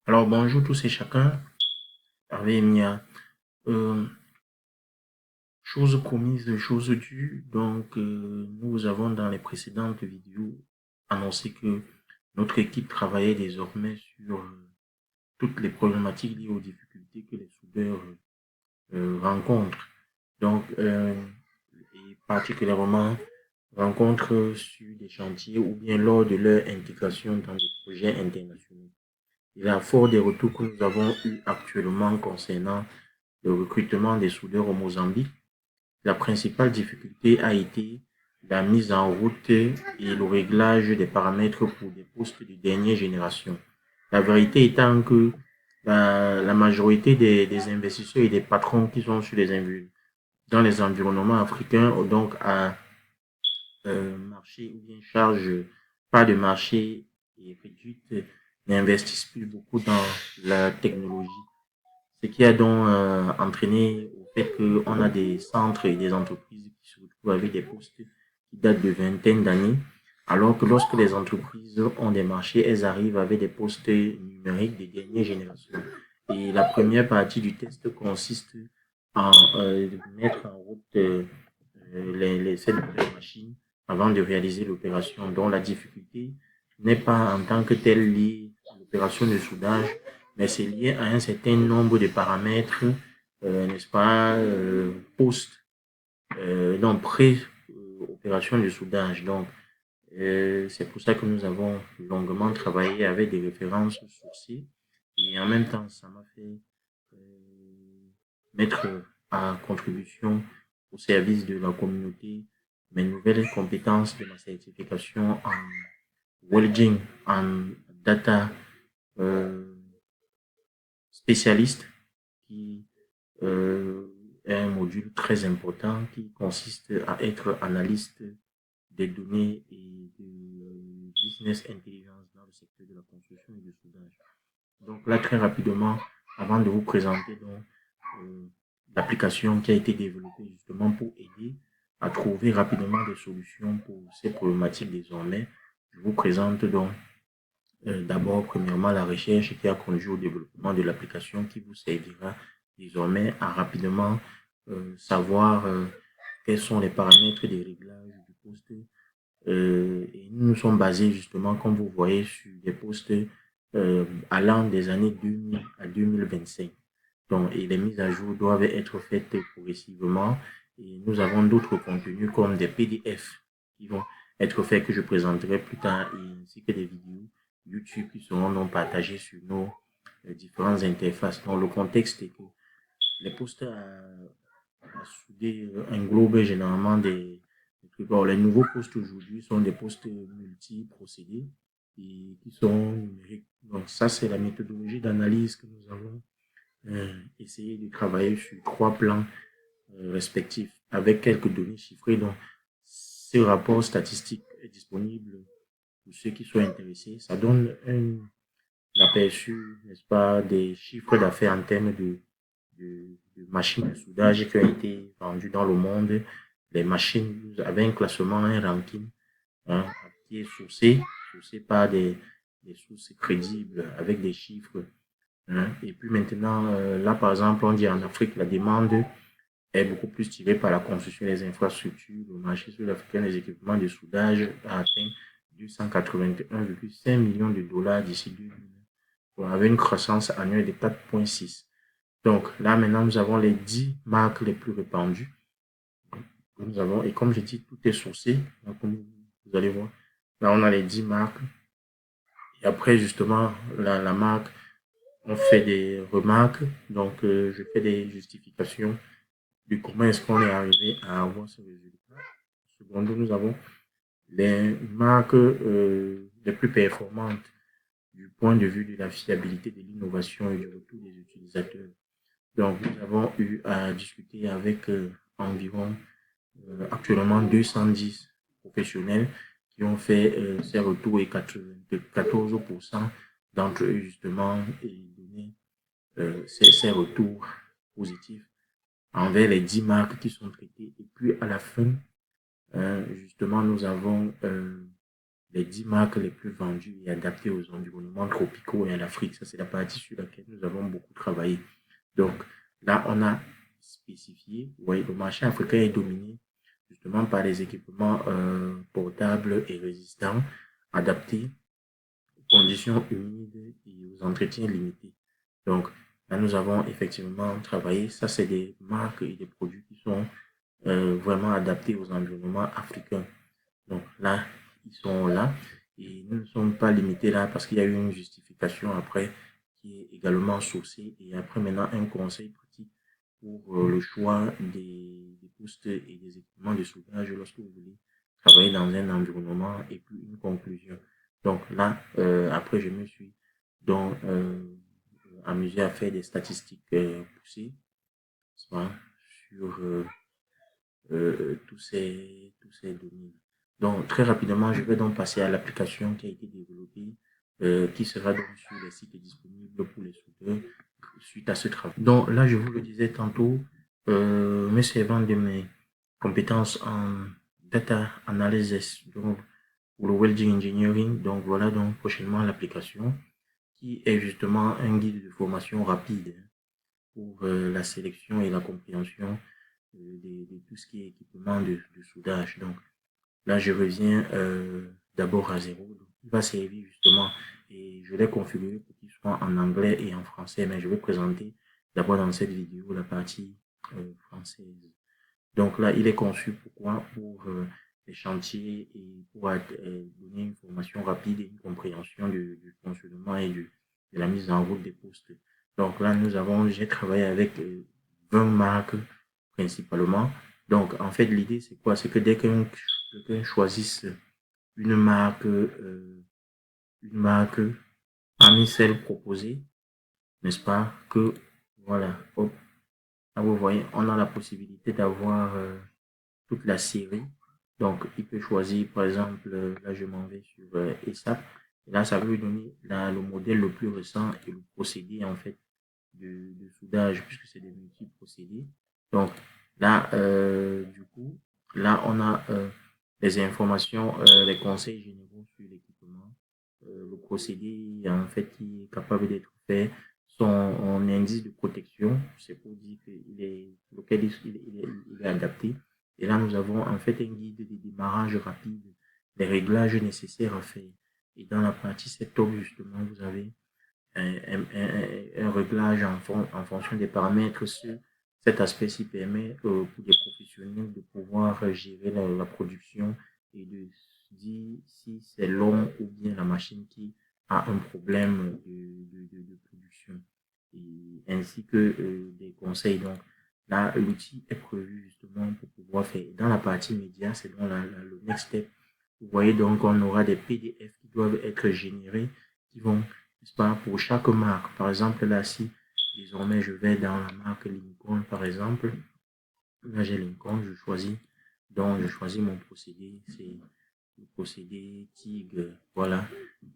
Alors bonjour tous et chacun, Hervé Mia. Euh, Chose promise, chose due. Nous avons dans les précédentes vidéos annoncé que notre équipe travaillait désormais sur toutes les problématiques liées aux difficultés que les soudeurs rencontrent. Donc, et particulièrement rencontrent sur des chantiers ou bien lors de leur intégration dans des projets internationaux. Il y a fort des retours que nous avons eus actuellement concernant le recrutement des soudeurs au Mozambique. La principale difficulté a été la mise en route et le réglage des paramètres pour des postes de dernière génération. La vérité étant que la majorité des investisseurs et des patrons qui sont sur dans les environnements africains ont donc à marché ou bien charge pas de marché et réduite n'investissent plus beaucoup dans la technologie. Ce qui a donc entraîné au fait qu'on a des centres et des entreprises qui se retrouvent avec des postes qui datent de vingtaine d'années, alors que lorsque les entreprises ont des marchés, elles arrivent avec des postes numériques des dernières générations. Et la première partie du test consiste en mettre en route cette nouvelle machine avant de réaliser l'opération, dont la difficulté n'est pas en tant que telle liée à l'opération de soudage, mais c'est lié à un certain nombre de paramètres, n'est-ce pas, post, donc pré-opération de soudage. C'est pour ça que nous avons longuement travaillé avec des références sourcées et en même temps, ça m'a fait mettre à contribution au service de la communauté mes nouvelles compétences de ma certification en welding, en data euh, spécialiste qui est un module très important qui consiste à être analyste des données et de business intelligence dans le secteur de la construction et du soudage. Donc là, très rapidement, avant de vous présenter euh, l'application qui a été développée justement pour aider à trouver rapidement des solutions pour ces problématiques désormais, je vous présente d'abord, premièrement, la recherche qui a conduit au développement de l'application qui vous servira désormais à rapidement savoir quels sont les paramètres des réglages du poste. Et nous nous sommes basés justement, comme vous voyez, sur des postes allant des années 2000 à 2025. Donc, et les mises à jour doivent être faites progressivement. Et nous avons d'autres contenus comme des PDF qui vont être faits que je présenterai plus tard, et ainsi que des vidéos YouTube qui seront donc partagées sur nos différentes interfaces. Donc, le contexte est que les postes à souder englobent généralement des trucs. Alors, les nouveaux postes aujourd'hui sont des postes multi-procédés et qui sont numériques. Donc, ça, c'est la méthodologie d'analyse que nous avons essayé de travailler sur trois plans respectifs avec quelques données chiffrées. Donc, ce rapport statistique est disponible pour ceux qui sont intéressés. Ça donne un aperçu, n'est-ce pas, des chiffres d'affaires en termes de machines de soudage qui ont été vendues dans le monde. Les machines avaient un classement, un ranking, hein, qui est sourcé par des sources crédibles avec des chiffres. Hein. Et puis maintenant, là par exemple, on dit en Afrique, la demande est beaucoup plus tirée par la construction des infrastructures. Le marché sud-africain des équipements de soudage a atteint 281,5 millions de dollars d'ici 2000, avec une croissance annuelle de 4,6. Donc là maintenant, nous avons les 10 marques les plus répandues. Nous avons, et comme je dis, tout est sourcé. Donc, vous allez voir, là on a les 10 marques. Et après, justement, la marque, on fait des remarques. Donc, je fais des justifications de comment est-ce qu'on est arrivé à avoir ce résultat. Secondo, nous avons les marques les plus performantes du point de vue de la fiabilité de l'innovation et du retour des utilisateurs. Donc, nous avons eu à discuter avec environ actuellement 210 professionnels qui ont fait ces retours et 14% d'entre eux justement et donné ces retours positifs envers les 10 marques qui sont traitées. Et puis à la fin, justement, nous avons les 10 marques les plus vendues et adaptées aux environnements tropicaux et à l'Afrique. Ça, c'est la partie sur laquelle nous avons beaucoup travaillé. Donc, là, on a spécifié, vous voyez, le marché africain est dominé justement par les équipements portables et résistants, adaptés aux conditions humides et aux entretiens limités. Donc, là, nous avons effectivement travaillé. Ça, c'est des marques et des produits qui sont vraiment adaptés aux environnements africains. Donc là, ils sont là et nous ne sommes pas limités là parce qu'il y a eu une justification après qui est également sourcée et après maintenant un conseil pratique pour le choix des postes et des équipements de soudage lorsque vous voulez travailler dans un environnement et puis une conclusion. Donc là, après je me suis donc amusé à faire des statistiques poussées sur tous ces données. Donc, très rapidement, je vais donc passer à l'application qui a été développée, qui sera donc sur les sites disponibles pour les soudeurs suite à ce travail. Donc, là, je vous le disais tantôt, me servant de mes compétences en data analysis, donc, pour le welding engineering. Donc, voilà donc prochainement l'application qui est justement un guide de formation rapide pour la sélection et la compréhension de tout ce qui est équipement de soudage. Donc là, je reviens d'abord à zéro. Donc, il va servir justement, et je l'ai configuré pour qu'il soit en anglais et en français, mais je vais présenter d'abord dans cette vidéo la partie française. Donc là, il est conçu pourquoi pour les chantiers et pour donner une formation rapide et une compréhension du fonctionnement et de la mise en route des postes. Donc là, j'ai travaillé avec 20 marques principalement. Donc en fait, l'idée c'est quoi? C'est que dès qu'un choisisse une marque parmi celles proposées, n'est-ce pas? Que voilà, hop, là vous voyez, on a la possibilité d'avoir toute la série. Donc, il peut choisir, par exemple, là, je m'en vais sur ESAP. Et là, ça va lui donner le modèle le plus récent et le procédé, en fait, de soudage, puisque c'est des multi-procédés. Donc, là, du coup, là, on a les informations, les conseils généraux sur l'équipement, le procédé, en fait, qui est capable d'être fait, son indice de protection, c'est pour dire lequel il est adapté. Et là, nous avons en fait un guide de démarrage rapide, des réglages nécessaires à faire. Et dans la partie setup, justement, vous avez un réglage en fonction des paramètres. Cet aspect-ci permet pour des professionnels de pouvoir gérer la production et de dire si c'est l'homme ou bien la machine qui a un problème de production. Et ainsi que des conseils. Donc, là, l'outil est prévu justement pour pouvoir faire. Dans la partie média, c'est dans le next step. Vous voyez donc, on aura des PDF qui doivent être générés, qui vont, n'est-ce pas, pour chaque marque. Par exemple, là, si désormais je vais dans la marque Lincoln, par exemple, là j'ai Lincoln, je choisis mon procédé, c'est le procédé Tigre, voilà,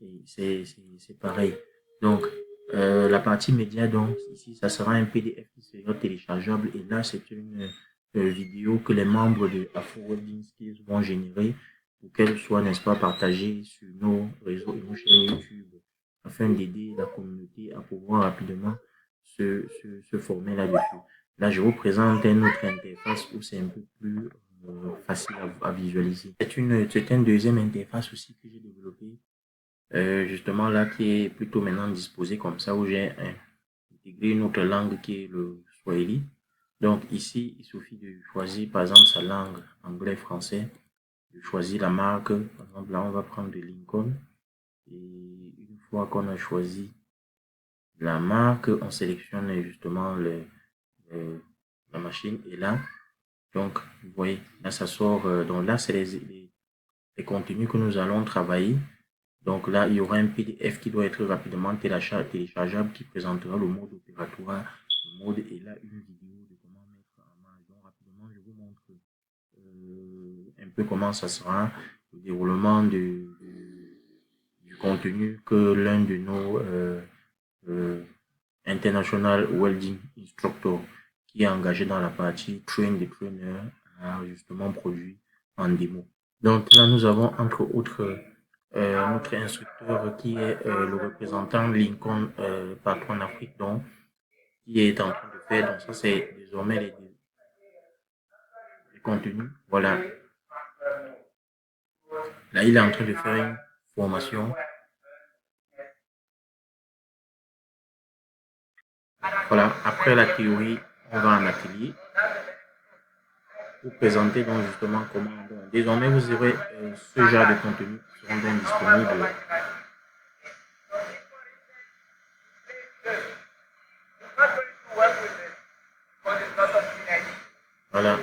et c'est pareil. Donc, la partie média, donc, ici, ça sera un PDF qui sera téléchargeable, et là, c'est une vidéo que les membres de Afro Welding Skills vont générer pour qu'elle soit, n'est-ce pas, partagée sur nos réseaux et nos chaînes YouTube, afin d'aider la communauté à pouvoir rapidement se former là-dessus. Là, je vous présente une autre interface où c'est un peu plus facile à visualiser. C'est une deuxième interface aussi que j'ai développée, justement là, qui est plutôt maintenant disposée comme ça, où j'ai intégré une autre langue qui est le Swahili. Donc ici, il suffit de choisir par exemple sa langue, anglais, français, de choisir la marque. Par exemple, là, on va prendre de Lincoln. Et une fois qu'on a choisi la marque, on sélectionne justement la machine. Et là, donc, vous voyez, là, ça sort. Donc là, c'est les contenus que nous allons travailler. Donc là, il y aura un PDF qui doit être rapidement téléchargeable qui présentera le mode opératoire, le mode et là, une vidéo de comment mettre en marche. Donc rapidement, je vous montre un peu comment ça sera, le déroulement du contenu que l'un de nos International Welding Instructor qui est engagé dans la partie Train the Trainer a justement produit en démo. Donc là, nous avons entre autres notre instructeur qui est le représentant Lincoln partout en Afrique, donc qui est en train de faire. Donc ça, c'est désormais les contenus. Voilà. Là, il est en train de faire une formation. Voilà. Après la théorie, on va en atelier pour présenter donc justement comment. Donc, désormais, vous aurez ce genre de contenus qui seront donc disponibles. Voilà.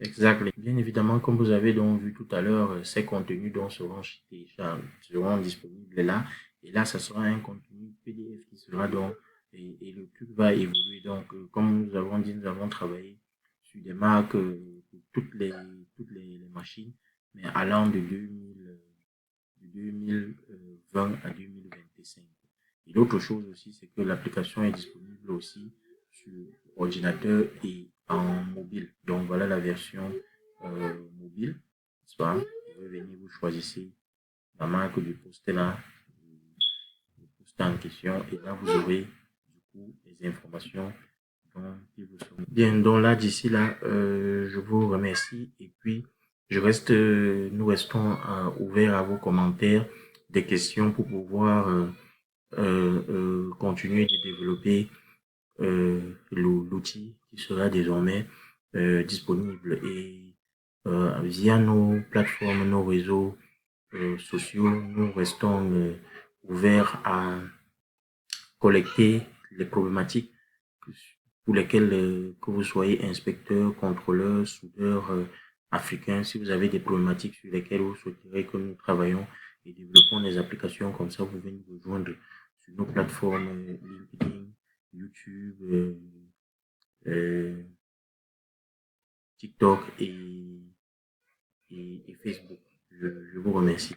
Exactement. Bien évidemment, comme vous avez donc vu tout à l'heure, ces contenus donc seront disponibles là. Et là, ça sera un contenu PDF qui sera donc, et le truc va évoluer. Donc, comme nous avons dit, nous avons travaillé sur des marques pour toutes les machines, mais allant de 2020 à 2025. Et l'autre chose aussi, c'est que l'application est disponible aussi sur ordinateur et en mobile. Donc voilà la version mobile. N'est-ce pas? Vous pouvez venir, vous choisissez la marque du poster là, le poster en question, et là vous aurez du coup les informations qui vous sont. Bien, donc là, d'ici là, je vous remercie et puis nous restons ouverts à vos commentaires, des questions pour pouvoir continuer de développer l'outil qui sera désormais disponible et via nos plateformes, nos réseaux sociaux, nous restons ouverts à collecter les problématiques pour lesquelles que vous soyez inspecteur, contrôleur, soudeur africain, si vous avez des problématiques sur lesquelles vous souhaiterez que nous travaillons et développons des applications comme ça, vous pouvez nous rejoindre sur nos plateformes LinkedIn, YouTube, TikTok et Facebook. Je vous remercie.